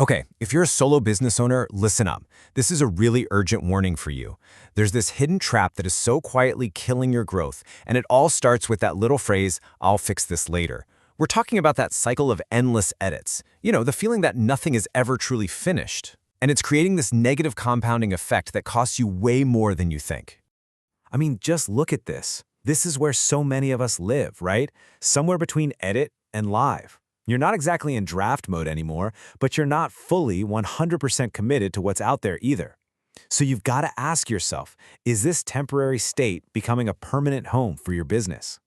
Okay, if you're a solo business owner, listen up. This is a really urgent warning for you. There's this hidden trap that is so quietly killing your growth, and it all starts with that little phrase, "I'll fix this later." We're talking about that cycle of endless edits. The feeling that nothing is ever truly finished. And it's creating this negative compounding effect that costs you way more than you think. I mean, just look at this. This is where so many of us live, right? Somewhere between edit and live. You're not exactly in draft mode anymore, but you're not fully 100% committed to what's out there either. So you've got to ask yourself, is this temporary state becoming a permanent home for your business?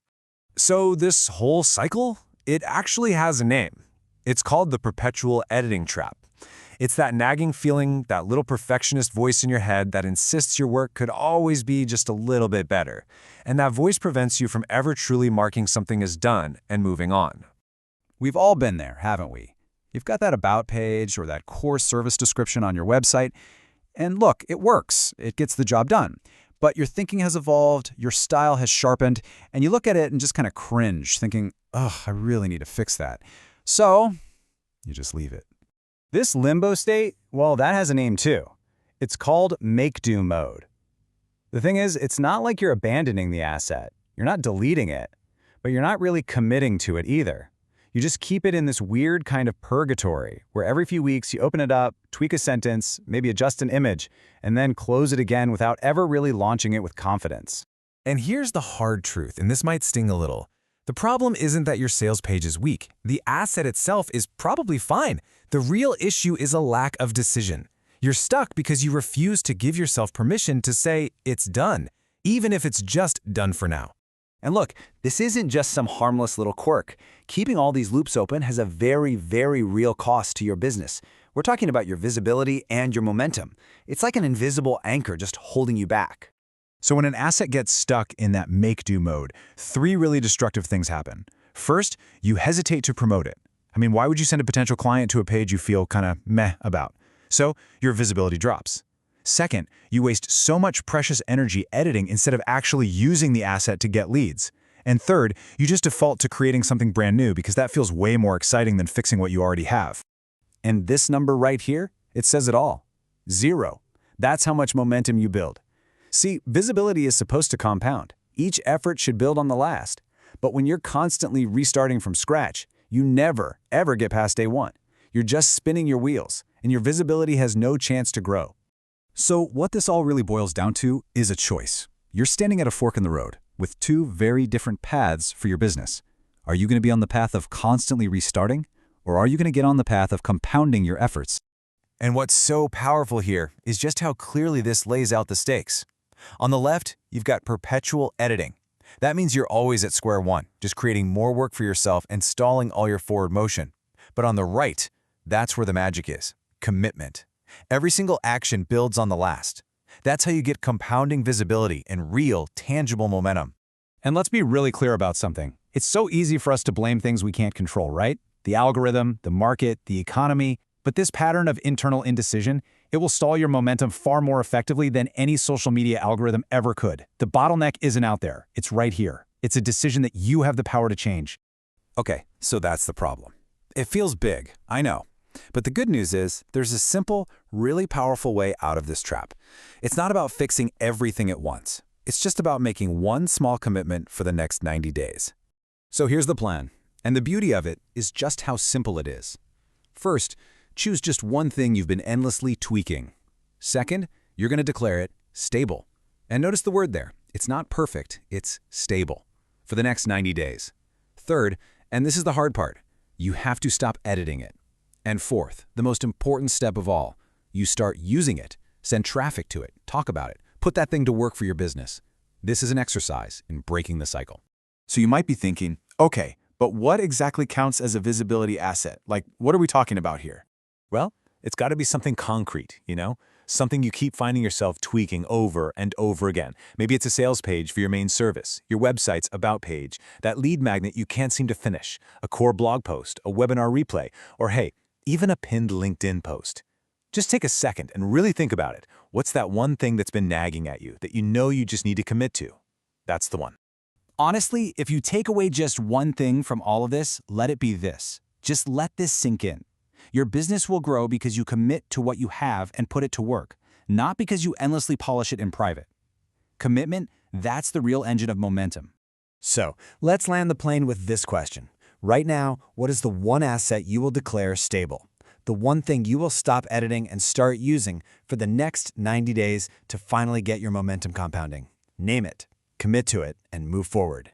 So this whole cycle, it actually has a name. It's called the perpetual editing trap. It's that nagging feeling, that little perfectionist voice in your head that insists your work could always be just a little bit better. And that voice prevents you from ever truly marking something as done and moving on. We've all been there, haven't we? You've got that about page or that core service description on your website, and look, it works. It gets the job done. But your thinking has evolved, your style has sharpened, and you look at it and just kind of cringe, thinking, "Ugh, I really need to fix that." So you just leave it. This limbo state, well, that has a name too. It's called make-do mode. The thing is, it's not like you're abandoning the asset. You're not deleting it, but you're not really committing to it either. You just keep it in this weird kind of purgatory, where every few weeks you open it up, tweak a sentence, maybe adjust an image, and then close it again without ever really launching it with confidence. And here's the hard truth, and this might sting a little. The problem isn't that your sales page is weak. The asset itself is probably fine. The real issue is a lack of decision. You're stuck because you refuse to give yourself permission to say, "It's done," even if it's just done for now. And look, this isn't just some harmless little quirk. Keeping all these loops open has a very, very real cost to your business. We're talking about your visibility and your momentum. It's like an invisible anchor just holding you back. So when an asset gets stuck in that make-do mode, three really destructive things happen. First, you hesitate to promote it. I mean, why would you send a potential client to a page you feel kind of meh about? So your visibility drops. Second, you waste so much precious energy editing instead of actually using the asset to get leads. And third, you just default to creating something brand new because that feels way more exciting than fixing what you already have. And this number right here, it says it all. 0. That's how much momentum you build. See, visibility is supposed to compound. Each effort should build on the last. But when you're constantly restarting from scratch, you never, ever get past day one. You're just spinning your wheels, and your visibility has no chance to grow. So what this all really boils down to is a choice. You're standing at a fork in the road with two very different paths for your business. Are you going to be on the path of constantly restarting, or are you going to get on the path of compounding your efforts? And what's so powerful here is just how clearly this lays out the stakes. On the left, you've got perpetual editing. That means you're always at square one, just creating more work for yourself and stalling all your forward motion. But on the right, that's where the magic is: commitment. Every single action builds on the last. That's how you get compounding visibility and real, tangible momentum. And let's be really clear about something. It's so easy for us to blame things we can't control, right? The algorithm, the market, the economy. But this pattern of internal indecision, it will stall your momentum far more effectively than any social media algorithm ever could. The bottleneck isn't out there. It's right here. It's a decision that you have the power to change. Okay, so that's the problem. It feels big, I know. But the good news is there's a simple, really powerful way out of this trap. It's not about fixing everything at once. It's just about making one small commitment for the next 90 days. So here's the plan. And the beauty of it is just how simple it is. First, choose just one thing you've been endlessly tweaking. Second, you're going to declare it stable. And notice the word there. It's not perfect, it's stable. For the next 90 days. Third, and this is the hard part, you have to stop editing it. And fourth, the most important step of all, you start using it. Send traffic to it, talk about it, put that thing to work for your business. This is an exercise in breaking the cycle. So you might be thinking, okay, but what exactly counts as a visibility asset? Like, what are we talking about here? Well, it's got to be something concrete, Something you keep finding yourself tweaking over and over again. Maybe it's a sales page for your main service, your website's about page, that lead magnet you can't seem to finish, a core blog post, a webinar replay, or hey, even a pinned LinkedIn post. Just take a second and really think about it. What's that one thing that's been nagging at you that you just need to commit to? That's the one. Honestly, if you take away just one thing from all of this, let it be this. Just let this sink in. Your business will grow because you commit to what you have and put it to work, not because you endlessly polish it in private. Commitment, that's the real engine of momentum. So, let's land the plane with this question. Right now, what is the one asset you will declare stable? The one thing you will stop editing and start using for the next 90 days to finally get your momentum compounding? Name it, commit to it, and move forward.